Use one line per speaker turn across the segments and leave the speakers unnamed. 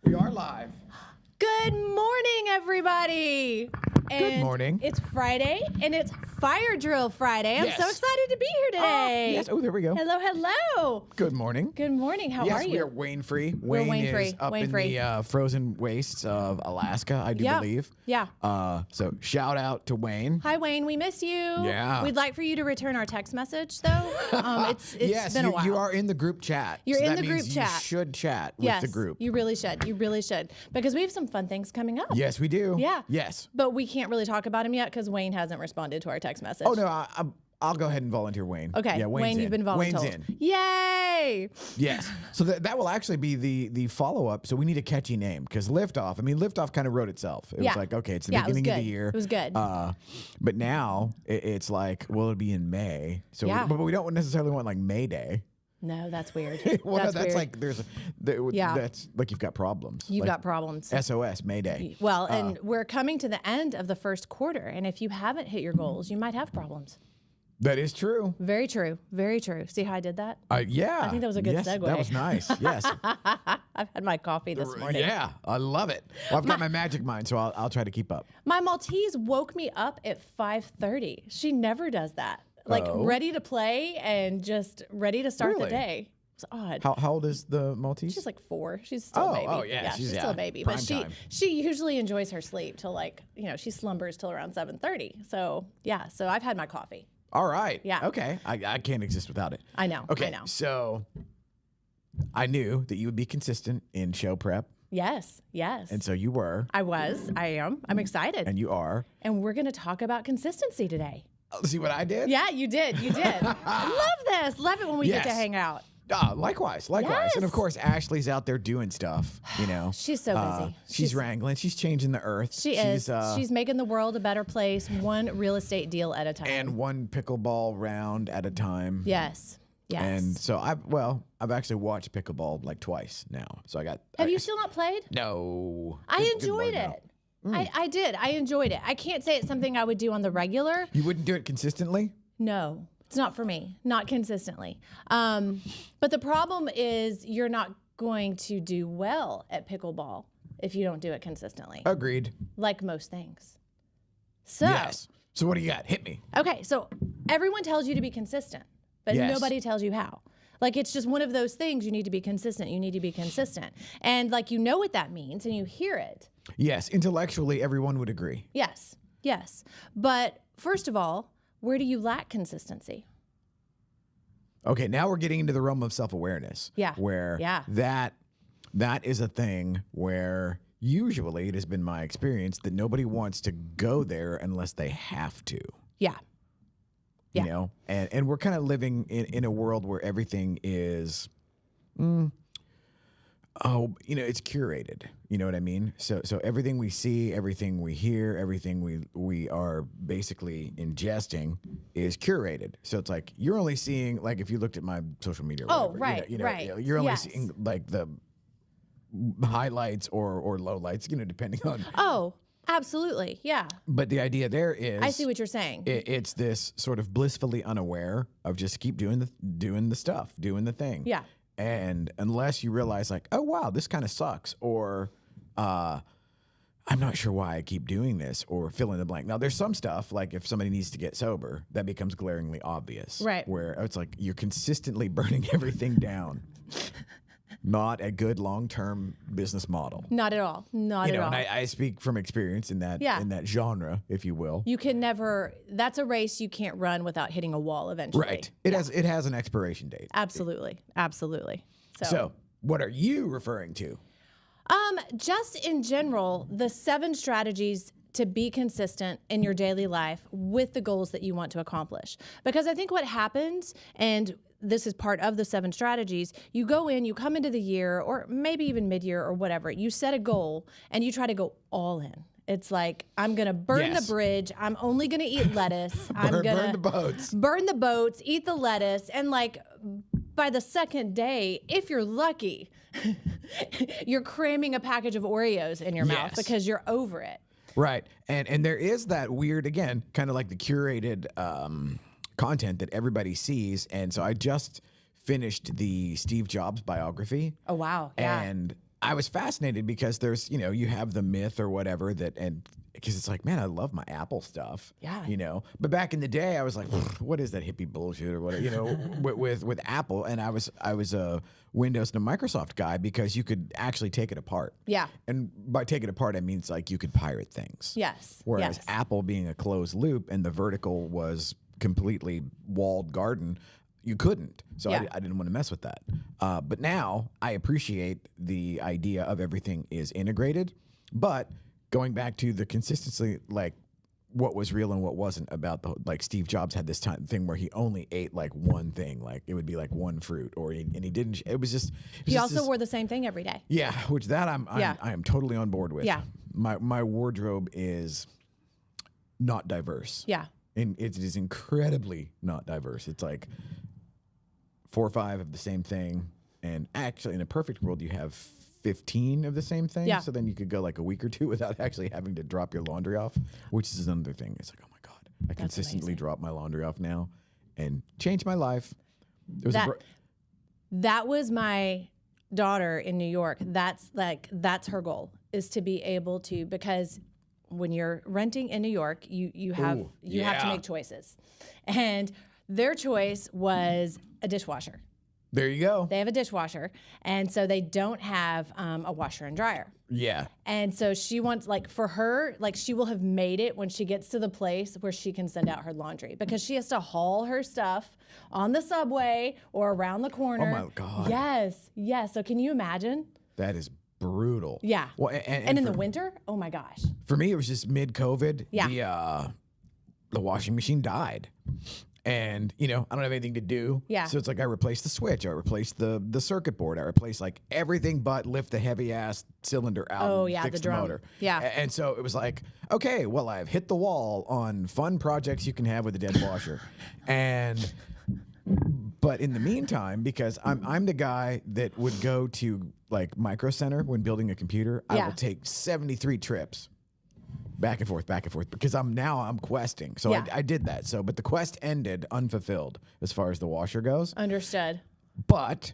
We are live.
Good morning, everybody.
Good morning.
It's Friday, and it's Fire Drill Friday. I'm so excited to be here today.
Yes. Oh, there we go.
Hello, hello.
Good morning.
Good morning. How
Yes,
are you?
we are Wayne free.
We're Wayne
is
free.
up
Wayne
in
free.
the frozen wastes of Alaska, I do believe.
Yeah.
So shout out to Wayne.
Hi, Wayne. We miss you.
Yeah.
We'd like for you to return our text message, though. It's
Yes,
been a while.
you are in the group chat.
You're
so
in
that
the
means
group chat.
You should chat with
Yes,
the group.
you really should. You really should. Because we have some fun things coming up.
Yes, we do.
Yeah.
Yes.
But we can't really talk about them yet because Wayne hasn't responded to our text message.
Oh, no, I'll go ahead and volunteer Wayne.
Okay.
Yeah,
Wayne, you've been
Wayne's
voluntold.
in.
Yay!
Yes. So that will actually be the follow-up. So we need a catchy name because Liftoff, Liftoff kind of wrote itself. It was like, okay, it's the beginning of the year.
It was good.
But now it's like, well, it'll be in May. So, but we don't necessarily want like May Day.
No, that's weird.
Well, that's
weird.
like that's like you've got problems.
You've
like
got problems.
SOS May Day.
Well, and we're coming to the end of the first quarter, and if you haven't hit your goals, you might have problems.
That is true.
Very true. Very true. See how I did that?
Yeah.
I think that was a good
yes,
segue.
That was nice. Yes.
I've had my coffee this morning.
Yeah, I love it. Well, I've got my magic mind, so I'll try to keep up.
My Maltese woke me up at 5:30. She never does that. Like ready to play and just ready to start the day. It's odd.
How old is the Maltese?
She's like 4. She's still a baby.
Oh, yeah.
She's still a baby. But
Prime time.
she usually enjoys her sleep till she slumbers till around 7:30. So yeah, so I've had my coffee.
All right.
Yeah.
Okay. I can't exist without it.
I know.
Okay.
I know.
So I knew that you would be consistent in show prep.
Yes. Yes.
And so you were.
I was. I am. I'm excited.
And you are.
And we're going to talk about consistency today.
See what I did?
Yeah, you did. You did. I love this. Love it when we get to hang out.
Likewise.
Yes.
And of course, Ashley's out there doing stuff,
She's so busy.
She's wrangling. She's changing the earth.
She's making the world a better place, one real estate deal at a time.
And one pickleball round at a time.
Yes. Yes.
And so I've actually watched pickleball like twice now. So
Have you still not played?
No.
I enjoyed it. I did. I enjoyed it. I can't say it's something I would do on the regular.
You wouldn't do it consistently?
No, it's not for me. Not consistently. But the problem is you're not going to do well at pickleball if you don't do it consistently.
Agreed.
Like most things. So,
yes. So what do you got? Hit me.
Okay, so everyone tells you to be consistent, but nobody tells you how. Like, it's just one of those things. You need to be consistent. You need to be consistent. And like, you know what that means and you hear it.
Yes. Intellectually, everyone would agree.
Yes. Yes. But first of all, where do you lack consistency?
Okay, now we're getting into the realm of self-awareness.
Yeah.
Where that is a thing where usually it has been my experience that nobody wants to go there unless they have to.
Yeah.
You know? And we're kind of living in a world where everything is it's curated. You know what I mean? So everything we see, everything we hear, everything we are basically ingesting is curated. So it's like you're only seeing, like, if you looked at my social media. Or whatever,
right, right.
You're only seeing like the highlights or lowlights, depending on.
Oh, absolutely, yeah.
But the idea there is,
I see what you're saying.
It's this sort of blissfully unaware of just keep doing the stuff, doing the thing.
Yeah.
And unless you realize, like, oh, wow, this kind of sucks, or I'm not sure why I keep doing this, or fill in the blank. Now, there's some stuff, like if somebody needs to get sober, that becomes glaringly obvious.
Right.
Where it's like you're consistently burning everything down. Not a good long-term business model.
Not at all. Not at all.
And I speak from experience in that genre, if you will.
You can never. That's a race you can't run without hitting a wall eventually.
Right. It has an expiration date.
Absolutely. Absolutely.
So, what are you referring to?
Just in general, the 7 strategies to be consistent in your daily life with the goals that you want to accomplish. Because I think what happens, and this is part of the 7 strategies, you go in, you come into the year, or maybe even mid-year or whatever, you set a goal and you try to go all in. It's like, I'm going to burn the bridge. I'm only going to eat lettuce.
Burn the boats.
Burn the boats, eat the lettuce. And like, by the second day, if you're lucky, you're cramming a package of Oreos in your mouth because you're over it.
Right. And there is that weird, again, kind of like the curated content that everybody sees. And so I just finished the Steve Jobs biography.
Oh, wow. Yeah.
And I was fascinated because there's, you have the myth or whatever that, and because it's like, man, I love my Apple stuff.
Yeah.
But back in the day, I was like, what is that hippie bullshit or whatever, with Apple. And I was a Windows and a Microsoft guy because you could actually take it apart.
Yeah.
And by take it apart, I mean, it's like you could pirate things.
Yes.
Whereas
yes.
Apple being a closed loop and the vertical was completely walled garden, you couldn't. So
Yeah.
I didn't want to mess with that. But now I appreciate the idea of everything is integrated. But going back to the consistency, like what was real and what wasn't about like Steve Jobs had this thing where he only ate like one thing, like it would be like one fruit, and he didn't. It was just.
He also wore the same thing every day.
Yeah, which that I am totally on board with.
Yeah.
My wardrobe is not diverse.
Yeah.
And it is incredibly not diverse. It's like 4 or 5 of the same thing. And actually, in a perfect world, you have 15 of the same thing.
Yeah.
So then you could go like a week or 2 without actually having to drop your laundry off, which is another thing. It's like, oh my God, I consistently
amazing.
drop my laundry off now and change my life. It was
That was my daughter in New York. That's her goal, is to be able to, because when you're renting in New York, you have to make choices. And their choice was a dishwasher.
There you go.
They have a dishwasher, and so they don't have a washer and dryer.
Yeah.
And so she wants, like, for her, like, she will have made it when she gets to the place where she can send out her laundry, because she has to haul her stuff on the subway or around the corner.
Oh my God.
Yes, yes. So can you imagine?
That is brutal.
Yeah.
Well,
and in the winter, oh my gosh.
For me, it was just mid-COVID.
Yeah.
The washing machine died. And, I don't have anything to do.
Yeah.
So it's like I replaced the switch. I replaced the circuit board. I replaced like everything but lift the heavy ass cylinder out and fix the motor.
Yeah.
And so it was like, okay, well, I've hit the wall on fun projects you can have with a dead washer. But in the meantime, because I'm the guy that would go to like Micro Center when building a computer, I will take 73 trips. Back and forth, because I'm questing. So I did that. So, but the quest ended unfulfilled as far as the washer goes.
Understood.
But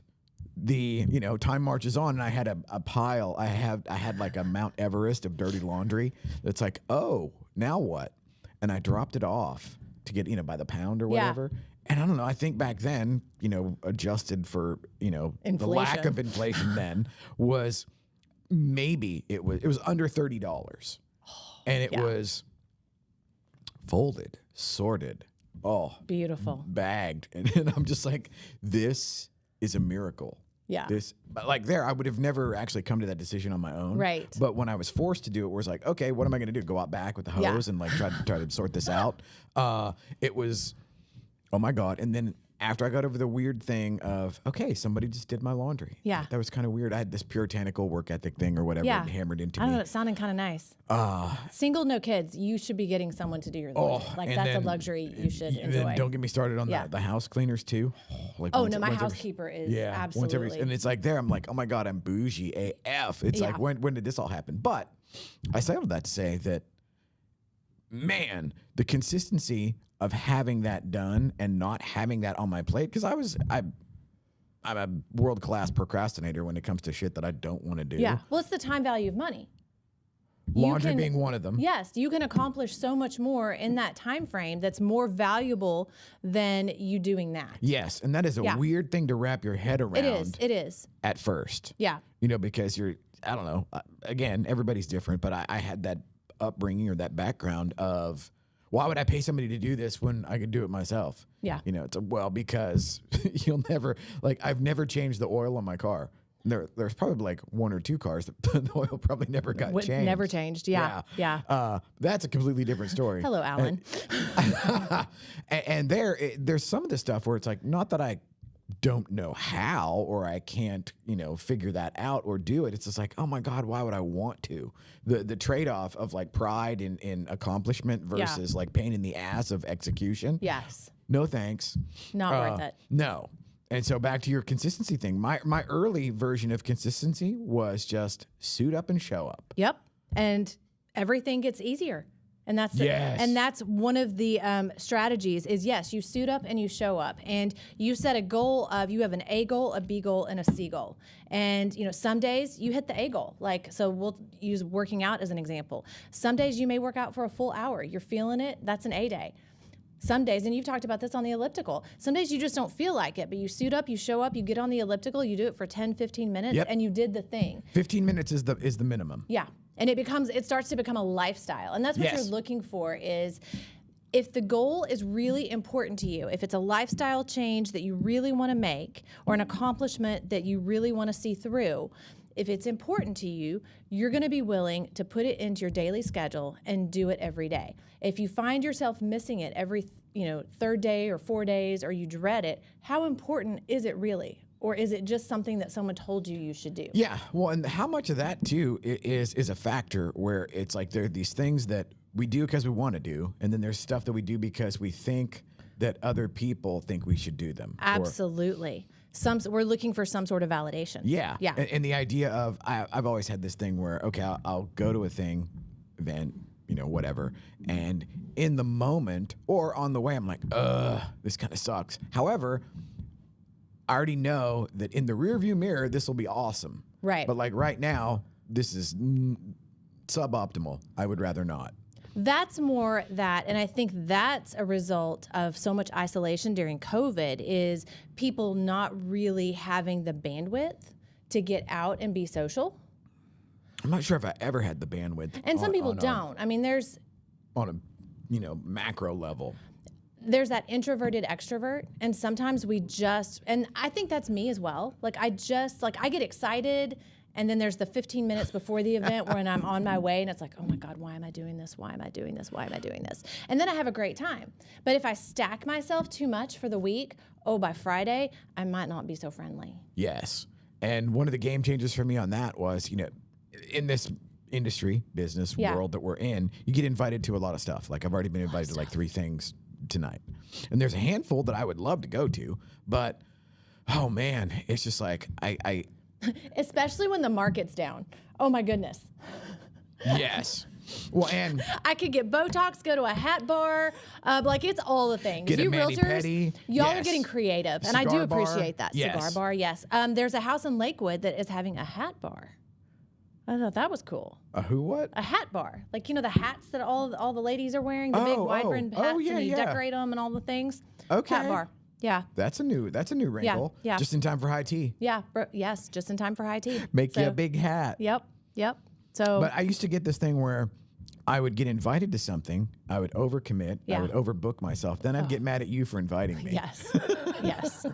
the, time marches on, and I had a pile. I had like a Mount Everest of dirty laundry. That's like, oh, now what? And I dropped it off to get, by the pound or whatever. And I don't know. I think back then, adjusted for, the lack of inflation then was maybe it was under $30. And it was folded, sorted,
beautiful,
bagged. And I'm just like, this is a miracle.
Yeah.
I would have never actually come to that decision on my own.
Right.
But when I was forced to do it, it was like, okay, what am I going to do? Go out back with the hose and like try to sort this out. It was, oh my God. And then after I got over the weird thing of, okay, somebody just did my laundry.
Yeah.
That was kind of weird. I had this puritanical work ethic thing or whatever hammered into me.
I don't know. It sounded kind of nice. Single, no kids. You should be getting someone to do your laundry. That's a luxury you should enjoy.
Then don't get me started on the house cleaners too. Like
my housekeeper is absolutely.
And it's like there, I'm like, oh my God, I'm bougie AF. It's like, when did this all happen? But I say all that to say that, man, the consistency of having that done and not having that on my plate, because I'm a world-class procrastinator when it comes to shit that I don't want to do.
Yeah. Well, it's the time value of money.
Laundry being one of them.
Yes, you can accomplish so much more in that time frame that's more valuable than you doing that.
Yes, and that is a weird thing to wrap your head around.
It is.
At first.
Yeah.
Because I don't know, again, everybody's different, but I had that upbringing or that background of, why would I pay somebody to do this when I could do it myself?
Yeah.
It's because you'll never, I've never changed the oil on my car. There's probably like 1 or 2 cars that the oil probably never got changed.
Never changed. Yeah.
That's a completely different story.
Hello, Alan.
And there's some of the stuff where it's like, not that I don't know how or I can't, figure that out or do it. It's just like, oh my God, why would I want to? The trade-off of like pride in accomplishment versus like pain in the ass of execution.
Yes.
No thanks.
Not worth it.
No. And so back to your consistency thing. My early version of consistency was just suit up and show up.
Yep. And everything gets easier And that's and that's one of the strategies is, yes, you suit up and you show up, and you set a goal of, you have an A goal, a B goal, and a C goal. And some days you hit the A goal. Like, so we'll use working out as an example. Some days you may work out for a full hour. You're feeling it. That's an A day. Some days, and you've talked about this on the elliptical, some days you just don't feel like it, but you suit up, you show up, you get on the elliptical, you do it for 10, 15 minutes, and you did the thing.
15 minutes is the minimum.
Yeah. And it starts to become a lifestyle. And that's what you're looking for is, if the goal is really important to you, if it's a lifestyle change that you really want to make, or an accomplishment that you really want to see through, if it's important to you, you're going to be willing to put it into your daily schedule and do it every day. If you find yourself missing it every, third day or 4 days, or you dread it, how important is it really? Or is it just something that someone told you should do?
Yeah, well, and how much of that too is a factor where it's like there are these things that we do because we want to do, and then there's stuff that we do because we think that other people think we should do them.
Absolutely. We're looking for some sort of validation.
Yeah. And the idea of, I've always had this thing where, okay, I'll go to a thing, event, whatever, and in the moment or on the way, I'm like, this kind of sucks. However, I already know that in the rearview mirror, this will be awesome.
Right.
But like right now, this is suboptimal. I would rather not.
That's more that, and I think that's a result of so much isolation during COVID, is people not really having the bandwidth to get out and be social.
I'm not sure if I ever had the bandwidth.
And some people don't. I mean, there's...
On a, macro level.
There's that introverted extrovert, and sometimes and I think that's me as well. Like, I get excited, and then there's the 15 minutes before the event when I'm on my way, and it's like, oh my God, why am I doing this? Why am I doing this? Why am I doing this? And then I have a great time. But if I stack myself too much for the week, by Friday, I might not be so friendly.
Yes. And one of the game changers for me on that was, in this business world that we're in, you get invited to a lot of stuff. Like, I've already been invited to like 3 things tonight. And there's a handful that I would love to go to, but oh man, it's just like I
especially when the market's down. Oh my goodness.
Yes. Well, and
I could get Botox, go to a hat bar, it's all the things.
Get
you
a
realtors, y'all are getting creative, and I do appreciate that.
Yes.
Cigar bar, yes. There's a house in Lakewood that is having a hat bar. I thought that was cool.
A who what?
A hat bar. Like, the hats that all the ladies are wearing, the big wide-brimmed hats, and you decorate them and all the things.
Okay.
Hat bar. Yeah.
That's a new wrinkle.
Yeah.
Just in time for high tea.
Yeah. Yes, just in time for high tea.
Make you a big hat.
Yep. So.
But I used to get this thing where I would get invited to something, I would overcommit, I would overbook myself, then I'd get mad at you for inviting me.
Yes. Yes.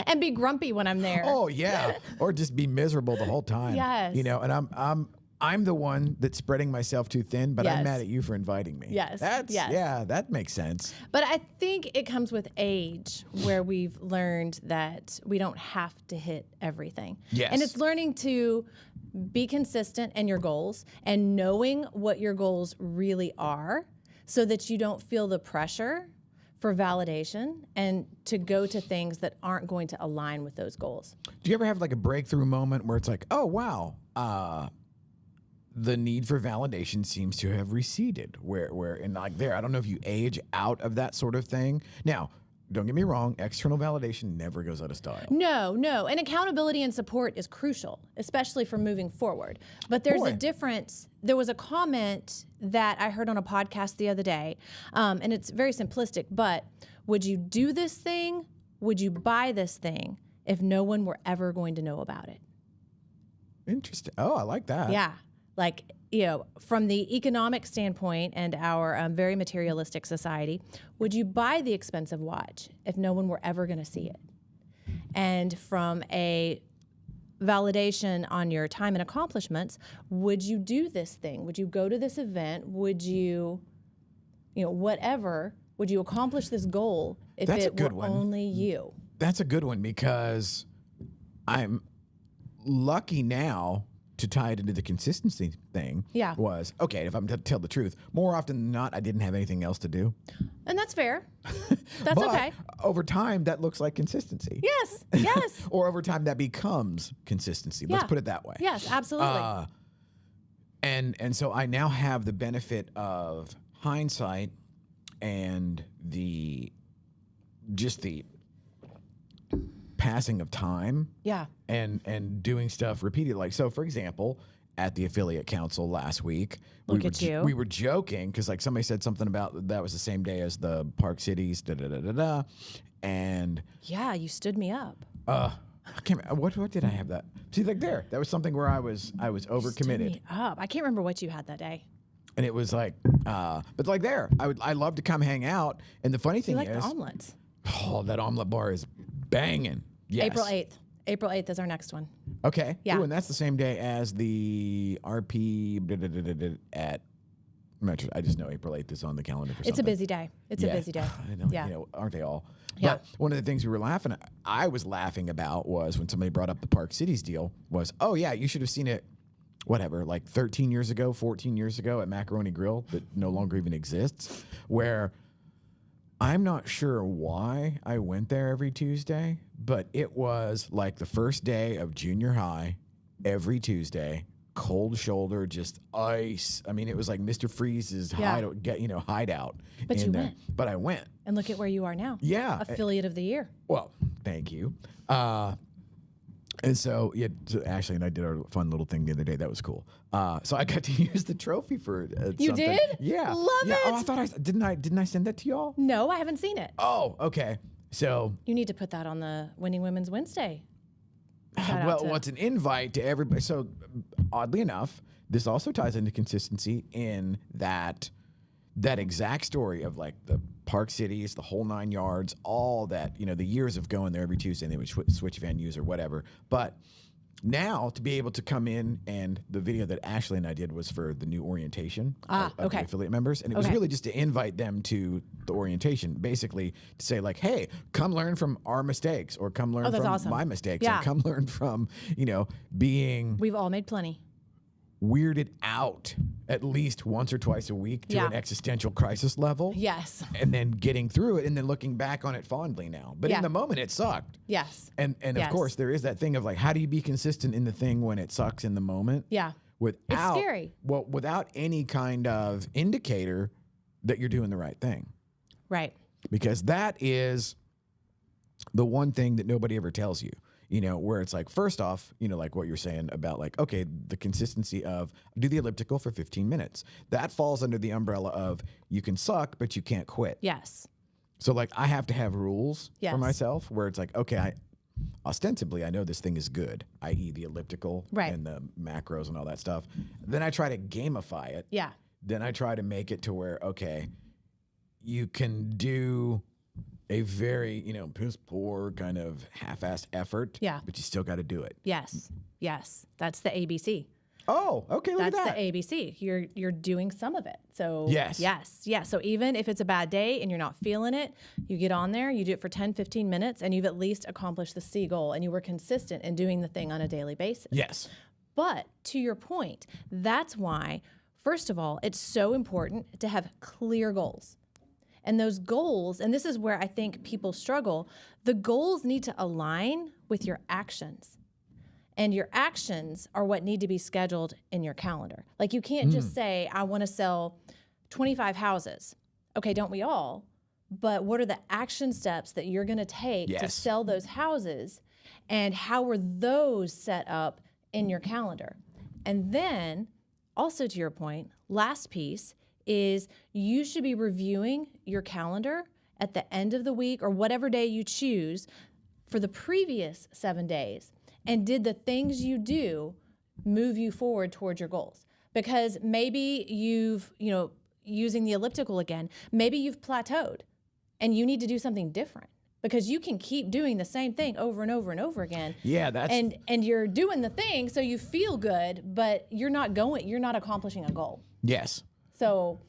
And be grumpy when I'm there.
Oh yeah, or just be miserable the whole time.
Yes.
And I'm the one that's spreading myself too thin, but I'm mad at you for inviting me.
Yes.
Yeah, that makes sense.
But I think it comes with age, where we've learned that we don't have to hit everything.
Yes.
And it's learning to be consistent in your goals and knowing what your goals really are, so that you don't feel the pressure for validation and to go to things that aren't going to align with those goals.
Do you ever have like a breakthrough moment where it's like, oh wow, the need for validation seems to have receded? Where and like there, I don't know if you age out of that sort of thing. Now, don't get me wrong, external validation never goes out of style.
No. And accountability and support is crucial, especially for moving forward. But there's a difference. There was a comment that I heard on a podcast the other day, and it's very simplistic, but would you do this thing? Would you buy this thing if no one were ever going to know about it?
Interesting. Oh, I like that.
Yeah. Like, from the economic standpoint and our very materialistic society, would you buy the expensive watch if no one were ever going to see it? And from a validation on your time and accomplishments, would you do this thing? Would you go to this event? Would you, whatever, would you accomplish this goal if it were only you?
That's a good one, because I'm lucky now to tie it into the consistency thing. Was, okay, if I'm to tell the truth, more often than not, I didn't have anything else to do.
And that's fair. That's okay.
Over time, that looks like consistency.
Yes.
Or over time, that becomes consistency. Let's put it that way.
Yes, absolutely.
And so I now have the benefit of hindsight and just the passing of time
Yeah.
and doing stuff repeatedly. Like, so for example, at the affiliate council last week,
Look at you.
we were joking because like somebody said something about that was the same day as the Park Cities, and
Yeah, you stood me up.
I can't remember, what did I have that? See, like that was something where I was
Stood
overcommitted.
me up. I can't remember what you had that day.
And it was like, but like I love to come hang out. And the funny
You
thing
like the
is,
omelets.
oh, that omelet bar is banging. Yes.
April 8th. April 8th is our next one.
Okay.
Yeah.
Ooh, and that's the same day as the RP at Metro. I just know April 8th is on the calendar for something.
It's a busy day. It's a busy day.
I know,
Yeah.
you know, aren't they all?
Yeah.
But one of the things we were I was laughing about was when somebody brought up the Park Cities deal was, oh yeah, you should have seen it, whatever, like 13 years ago, 14 years ago at Macaroni Grill that no longer even exists, where I'm not sure why I went there every Tuesday, but it was like the first day of junior high every Tuesday, cold shoulder, just ice. I mean, it was like Mr. Freeze's hideout.
But you went.
But I went.
And look at where you are now.
Yeah.
Affiliate of the year.
Well, thank you. And so, yeah, so Ashley and I did our fun little thing the other day. That was cool. So I got to use the trophy for
You
something.
did?
Yeah.
Love
yeah.
it.
Oh, I thought didn't I send that to y'all?
No, I haven't seen it.
Oh, okay. So,
You need to put that on the Winning Women's Wednesday. Shout out
well,
to-
it's an invite to everybody. So, oddly enough, this also ties into consistency in that exact story of like the Park Cities, the whole 9 yards, all that, you know, the years of going there every Tuesday and they would switch venues or whatever. But now to be able to come in, and the video that Ashley and I did was for the new orientation of
okay.
the affiliate members. And it was
Okay.
really just to invite them to the orientation, basically to say like, hey, come learn from our mistakes, or come learn
that's
from
awesome.
my mistakes,
Yeah.
and come learn from, you know, being
We've all made plenty.
weirded out at least once or twice a week to
Yeah.
an existential crisis level.
Yes.
And then getting through it and then looking back on it fondly now. But
Yeah.
in the moment it sucked.
Yes.
And
Yes.
of course there is that thing of like, how do you be consistent in the thing when it sucks in the moment?
Yeah.
Without
scary.
Well, without any kind of indicator that you're doing the right thing.
Right.
Because that is the one thing that nobody ever tells you. You know, where it's like, first off, you know, like what you're saying about like, okay, the consistency of do the elliptical for 15 minutes. That falls under the umbrella of you can suck, but you can't quit.
Yes.
So like I have to have rules
Yes.
for myself where it's like, okay, ostensibly I know this thing is good, i.e. the elliptical
Right.
and the macros and all that stuff. Then I try to gamify it.
Yeah.
Then I try to make it to where, okay, you can do a very, you know, piss poor kind of half-assed effort.
Yeah.
But you still got to do it.
Yes. Yes. That's the ABC.
Oh, okay, look
That's
at that.
the ABC. You're doing some of it. So
Yes.
Yes. So even if it's a bad day and you're not feeling it, you get on there, you do it for 10, 15 minutes, and you've at least accomplished the C goal, and you were consistent in doing the thing on a daily basis.
Yes.
But to your point, that's why, first of all, it's so important to have clear goals. And those goals, and this is where I think people struggle, the goals need to align with your actions. And your actions are what need to be scheduled in your calendar. Like you can't just say, I want to sell 25 houses. Okay, don't we all? But what are the action steps that you're going to take to
Yes.
sell those houses? And how are those set up in your calendar? And then, also to your point, last piece is you should be reviewing your calendar at the end of the week or whatever day you choose for the previous 7 days. And did the things you do move you forward towards your goals? Because maybe you've, using the elliptical again, maybe you've plateaued and you need to do something different because you can keep doing the same thing over and over and over again.
Yeah, that's
And you're doing the thing so you feel good, but you're not accomplishing a goal.
yes.
So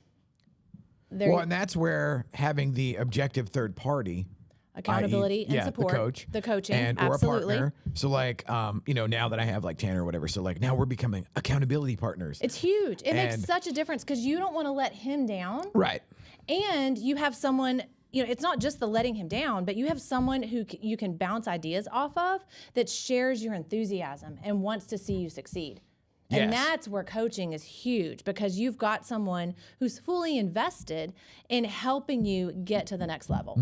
there
Well, and that's where having the objective third party,
accountability
i.e.,
and support,
the
coaching,
and
absolutely.
or a partner. So like, now that I have like Tanner or whatever, so like now we're becoming accountability partners.
It's huge. It makes
And-
such a difference because you don't want to let him down.
Right.
And you have someone, it's not just the letting him down, but you have someone who you can bounce ideas off of that shares your enthusiasm and wants to see you succeed. And
Yes.
that's where coaching is huge, because you've got someone who's fully invested in helping you get to the next level.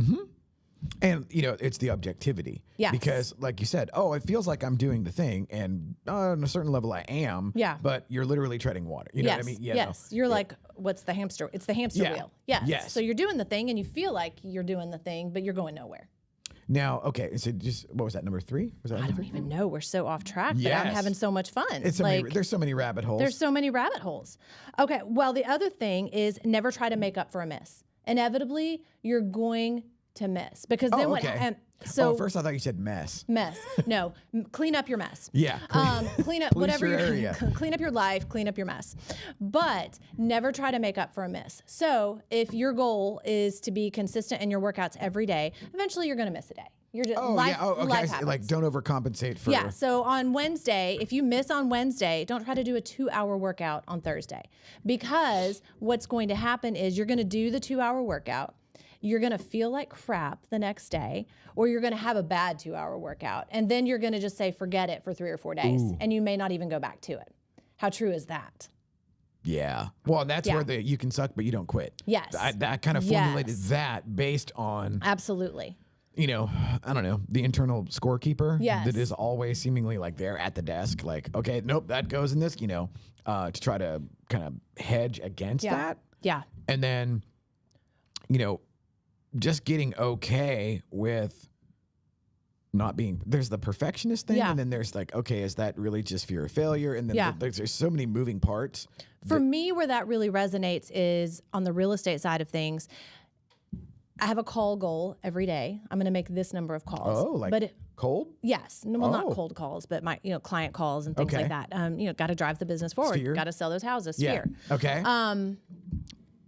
And, it's the objectivity.
Yes.
Because, like you said, it feels like I'm doing the thing, and on a certain level I am.
Yeah.
But you're literally treading water. You know what I mean? Yeah,
yes. You're like, what's the hamster? It's the hamster
Yeah.
wheel. Yes.
Yes.
So you're doing the thing, and you feel like you're doing the thing, but you're going nowhere.
Now, okay, so what was that, number 3? Was that
I
number
don't
3?
even know. We're so off track, but I'm
Yes.
having so much fun.
There's so many rabbit holes.
There's so many rabbit holes. Okay, well, the other thing is never try to make up for a miss. Inevitably, you're going to miss, because then
okay. First I thought you said mess.
Mess. No, clean up your mess.
Yeah.
Clean up whatever
your
your
area.
clean up your life, clean up your mess. But never try to make up for a miss. So if your goal is to be consistent in your workouts every day, eventually you're going to miss a day. You're just life happens.
Like, don't overcompensate for.
Yeah. So on Wednesday, if you miss on Wednesday, don't try to do a 2-hour workout on Thursday, because what's going to happen is you're going to do the 2-hour workout. You're going to feel like crap the next day, or you're going to have a bad 2-hour workout. And then you're going to just say, forget it for 3 or 4 days.
Ooh.
And you may not even go back to it. How true is that?
Yeah. Well, and that's where you can suck, but you don't quit.
Yes.
I kind of formulated that based on,
Absolutely.
I don't know, the internal scorekeeper.
Yes.
That is always seemingly like there at the desk. Like, okay, nope, that goes in this, to try to kind of hedge against that.
Yeah.
And then, just getting okay with not being, there's the perfectionist thing, and then there's like, okay, is that really just fear of failure? And then there's so many moving parts.
For me, where that really resonates is on the real estate side of things. I have a call goal every day. I'm going to make this number of calls.
Oh, like cold?
Yes. Well, not cold calls, but my client calls and things like that. Got to drive the business forward. Got to sell those houses. Sphere.
Yeah. Okay.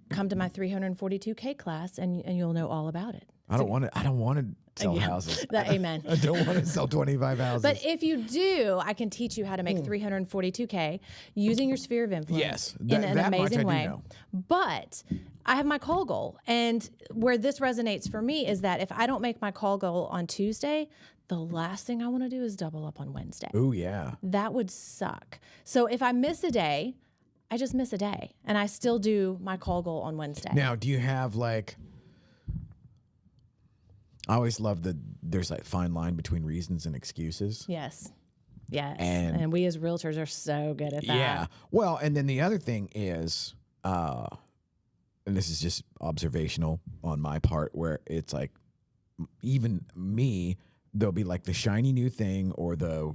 Come to my 342K class, and you'll know all about it.
I don't want to sell houses.
Amen.
I don't want to sell 25 houses.
But if you do, I can teach you how to make 342K using your sphere of influence.
Yes,
in an
that
amazing
much I
way.
do know.
But I have my call goal, and where this resonates for me is that if I don't make my call goal on Tuesday, the last thing I want to do is double up on Wednesday.
Oh yeah.
That would suck. So if I miss a day, I just miss a day, and I still do my call goal on Wednesday.
Now, do you have like? I always love there's like fine line between reasons and excuses.
Yes. Yes.
And
we as realtors are so good at that.
Yeah. Well, and then the other thing is, and this is just observational on my part, where it's like, even me, there'll be like the shiny new thing or the,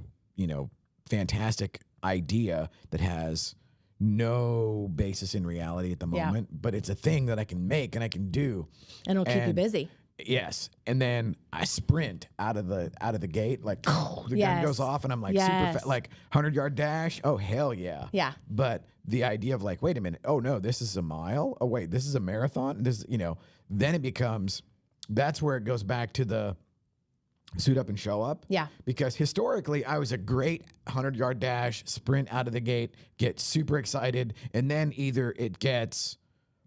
fantastic idea that has no basis in reality at the moment, but it's a thing that I can make and I can do.
And it'll keep you busy.
Yes. And then I sprint out of the gate, like the gun goes off and I'm like super like 100-yard dash. Oh, hell yeah.
Yeah.
But the idea of like, wait a minute. Oh no, this is a mile. Oh wait, this is a marathon. This, then it becomes, that's where it goes back to the suit up and show up.
Yeah.
Because historically I was a great 100-yard dash, sprint out of the gate, get super excited. And then either it gets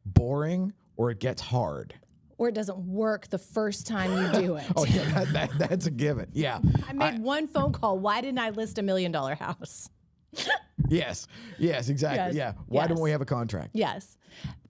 boring or it gets hard.
Or it doesn't work the first time you do it.
Oh, yeah, that's a given. Yeah.
I made one phone call. Why didn't I list $1 million house?
Yes, exactly.
Yes.
Yeah. Why
Yes.
don't we have a contract?
Yes.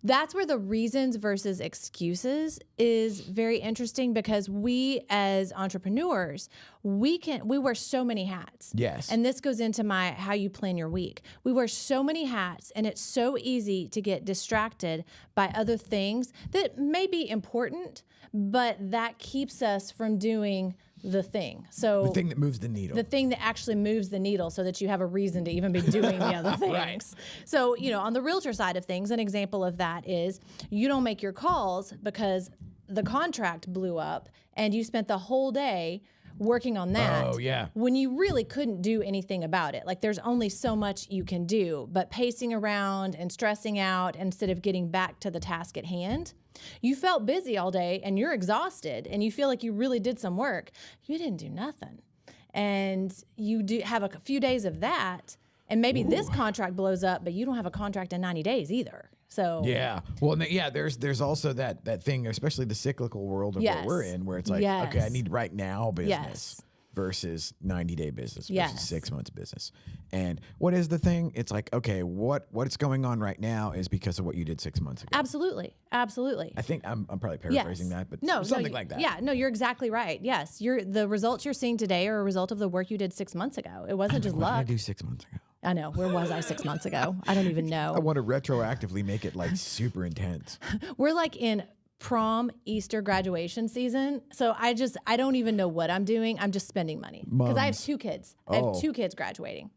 That's where the reasons versus excuses is very interesting, because we as entrepreneurs, we wear so many hats.
Yes.
And this goes into how you plan your week. We wear so many hats, and it's so easy to get distracted by other things that may be important, but that keeps us from doing the thing. So
The thing that moves the needle.
the thing that actually moves the needle, so that you have a reason to even be doing the other things.
Right.
So, on the realtor side of things, an example of that is you don't make your calls because the contract blew up and you spent the whole day working on that.
Oh, yeah.
When you really couldn't do anything about it. Like, there's only so much you can do, but pacing around and stressing out instead of getting back to the task at hand. You felt busy all day and you're exhausted and you feel like you really did some work. You didn't do nothing. And you do have a few days of that, and maybe this contract blows up, but you don't have a contract in 90 days either. So
yeah. Well, there's also that thing, especially the cyclical world of what we're in, where it's like, okay, I need right now business. versus 90-day business versus
Yes.
6 months business. And what is the thing? It's like, okay, what's going on right now is because of what you did 6 months ago.
Absolutely. Absolutely.
I think I'm probably paraphrasing that, but something like that.
Yeah, no, you're exactly right. Yes, the results you're seeing today are a result of the work you did 6 months ago. It wasn't just
What did I
luck.
do 6 months ago?
I know. Where was I 6 months ago? I don't even
I
know.
want to retroactively make it like super intense.
We're like in prom, Easter, graduation season. So I don't even know what I'm doing. I'm just spending money because I have
Mums.
2 kids. I have 2 kids graduating.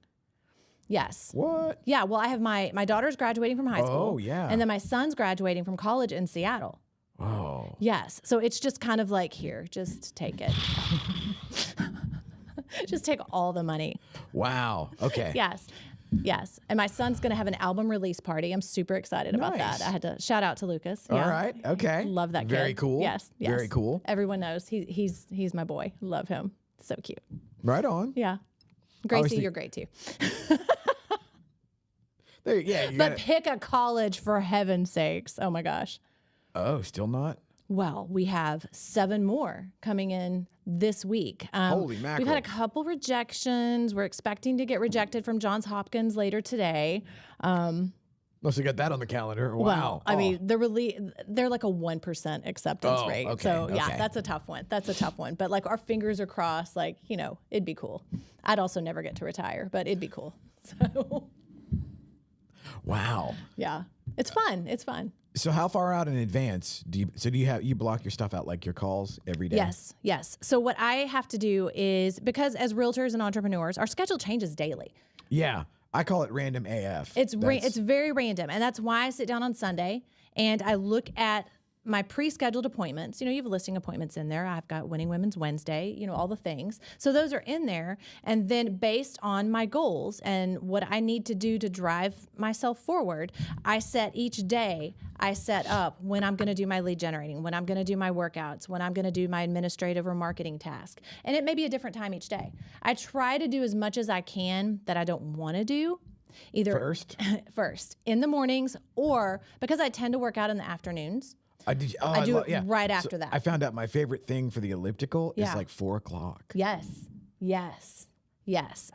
Yes.
What?
Yeah. Well, I have my daughter's graduating from high school.
Oh, yeah.
And then my son's graduating from college in Seattle.
Oh.
Yes. So it's just kind of like, here, just take it. Just take all the money.
Wow. Okay.
Yes. Yes. And my son's going to have an album release party. I'm super excited about
Nice.
that. I had to shout out to Lucas.
All
Yeah.
right. Okay.
Love that kid.
Very cool.
Yes. Yes.
Very cool.
Everyone knows he's my boy. Love him. So cute.
Right on.
Yeah. Gracie,
think-
you're great too.
There, yeah. You
But
gotta,
pick a college for heaven's sakes. Oh my gosh.
oh, still not?
Well, we have 7 more coming in this week.
Holy
We've
mackerel.
had a couple rejections. We're expecting to get rejected from Johns Hopkins later today.
Must have got that on the calendar. Wow.
Well, I
Oh.
mean, they're like a 1% acceptance
Oh,
rate.
okay,
So yeah,
okay.
that's a tough one. That's a tough one. But like our fingers are crossed. Like, it'd be cool. I'd also never get to retire, but it'd be cool. So
Wow.
yeah, it's fun. It's fun.
So how far out in advance do you block your stuff out, like your calls every day?
Yes, yes. So what I have to do is, because as realtors and entrepreneurs, our schedule changes daily.
Yeah. I call it random AF.
It's
That's-
very random, and that's why I sit down on Sunday and I look at my pre-scheduled appointments. You have listing appointments in there. I've got Winning Women's Wednesday, all the things. So those are in there. And then based on my goals and what I need to do to drive myself forward, I set up when I'm going to do my lead generating, when I'm going to do my workouts, when I'm going to do my administrative or marketing task. And it may be a different time each day. I try to do as much as I can that I don't want to do. Either first in the mornings, or because I tend to work out in the afternoons. I do it right after that.
I found out my favorite thing for the elliptical is
Yeah.
like 4 o'clock.
Yes.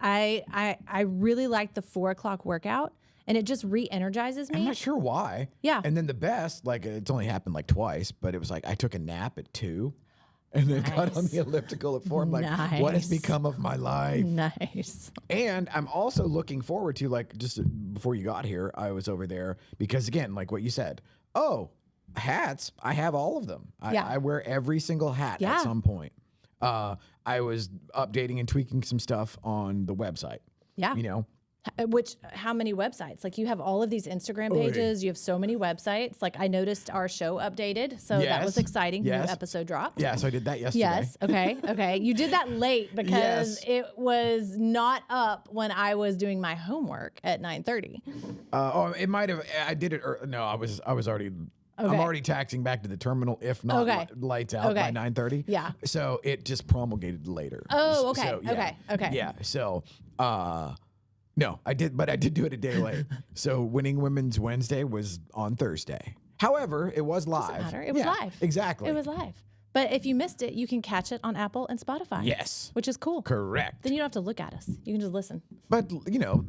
I really like the 4 o'clock workout, and it just re-energizes me.
I'm not sure why.
Yeah.
And then the best, like it's only happened like twice, but it was like I took a nap at 2 and then got on the elliptical at 4. I'm like, what has
Nice.
become of my life?
Nice.
And I'm also looking forward to, like, just before you got here, I was over there because, again, like what you said, hats, I have all of them.
Yeah.
I wear every single hat
Yeah.
at some point. I was updating and tweaking some stuff on the website.
Yeah. How many websites? Like, you have all of these Instagram pages. You have so many websites. Like, I noticed our show updated, so that was
Yes.
exciting.
Yes.
New episode dropped.
Yeah, so I did that yesterday.
Yes. Okay. You did that late because
Yes.
it was not up when I was doing my homework at 9:30.
It might have. I did it. No, I was already. I'm
Okay.
already taxing back to the terminal if not
Okay.
lights out by
Okay.
9:30.
Yeah.
So it just promulgated later.
Oh, okay.
So, yeah.
Okay.
Yeah. So, no, I did do it a day late. So Winning Women's Wednesday was on Thursday. However, it was live.
Doesn't matter. It was live.
Exactly.
It was live. But if you missed it, you can catch it on Apple and Spotify.
Yes.
Which is cool.
Correct.
Then you don't have to look at us. You can just listen.
But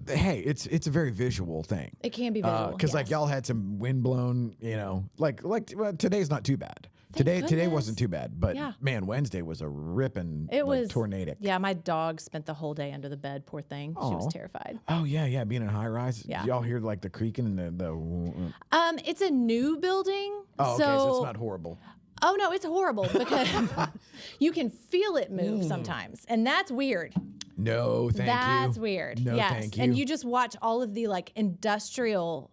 hey, it's a very visual thing.
It can be visual.
Because like
yes.
y'all had some windblown, well, today's not too bad. Today
goodness.
wasn't too bad, but
Yeah.
man, Wednesday was a ripping
It was
tornadic.
Yeah, my dog spent the whole day under the bed. Poor thing. She was
Aw.
terrified.
Oh yeah, being in a high rise.
Yeah.
Y'all hear like the creaking and the
It's a new building.
Oh, okay, so it's not horrible.
Oh no, it's horrible because you can feel it move sometimes, and that's weird.
No, thank you.
That's weird.
No,
yes.
thank you.
And you just watch all of the like industrial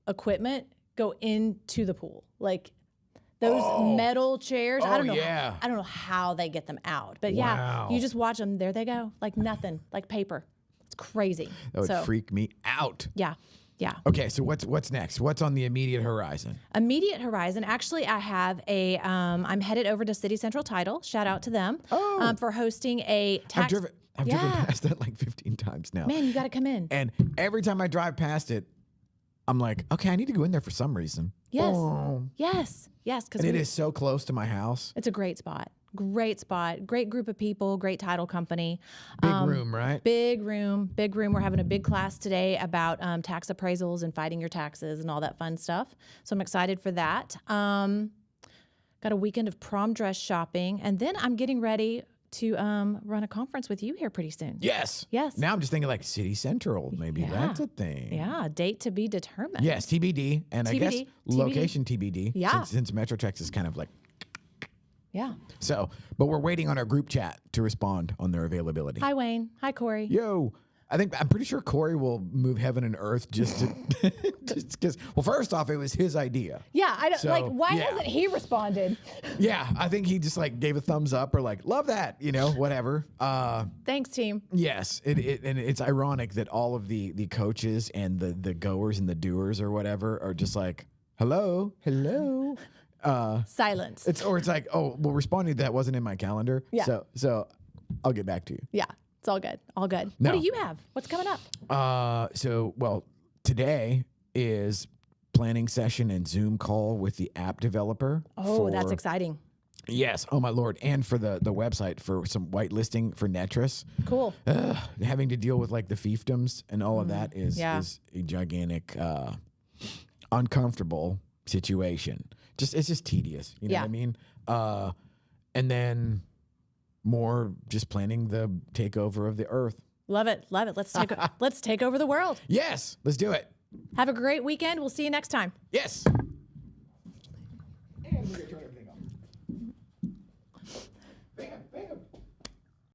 equipment go into the pool, like those metal chairs. I don't know.
yeah.
I don't know how they get them out, but
Wow.
yeah, you just watch them. There they go, like nothing, like paper. It's crazy.
That would freak me out.
Yeah.
Okay, so what's next? What's on the immediate horizon?
Immediate horizon. Actually, I have a. I'm headed over to City Central Title. Shout out to them for hosting a tax.
I've driven past that like 15 times now.
Man, you got to come in.
And every time I drive past it, I'm like, okay, I need to go in there for some reason.
Yes.
Oh.
Yes. Because
And it is so close to my house.
It's a great spot. great spot, great group of people, great title company.
Big room, right?
Big room. We're having a big class today about tax appraisals and fighting your taxes and all that fun stuff. So I'm excited for that. Got a weekend of prom dress shopping, and then I'm getting ready to run a conference with you here pretty soon.
Yes.
Yes.
Now I'm just thinking like City Central. Maybe that's a thing.
Yeah, date to be determined.
Yes, TBD. And I guess
TBD.
location TBD.
Yeah.
Since Metrotex is kind of like.
Yeah.
So, but we're waiting on our group chat to respond on their availability.
Hi, Wayne. Hi, Corey.
Yo. I'm pretty sure Corey will move heaven and earth just to, just because, well, first off, it was his idea.
Yeah, I don't
So,
why
yeah.
hasn't he responded?
Yeah, I think he just like gave a thumbs up or like, love that, whatever.
Thanks, team.
Yes, and it's ironic that all of the coaches and the goers and the doers or whatever are just like, hello.
Silence.
It's like, oh, well, responding to that wasn't in my calendar.
Yeah.
So I'll get back to you.
Yeah, it's all good. All good.
No.
What do you have? What's coming up?
Today is planning session and Zoom call with the app developer.
Oh, that's exciting.
Yes. Oh my Lord. And for the website for some whitelisting for Netris.
Cool.
Having to deal with like the fiefdoms and all of that is a gigantic, uncomfortable situation. It's just tedious. You know what I mean? And then more just planning the takeover of the earth.
Love it. Love it. Let's take over the world.
Yes. Let's do it.
Have a great weekend. We'll see you next time.
Yes. And we're gonna turn everything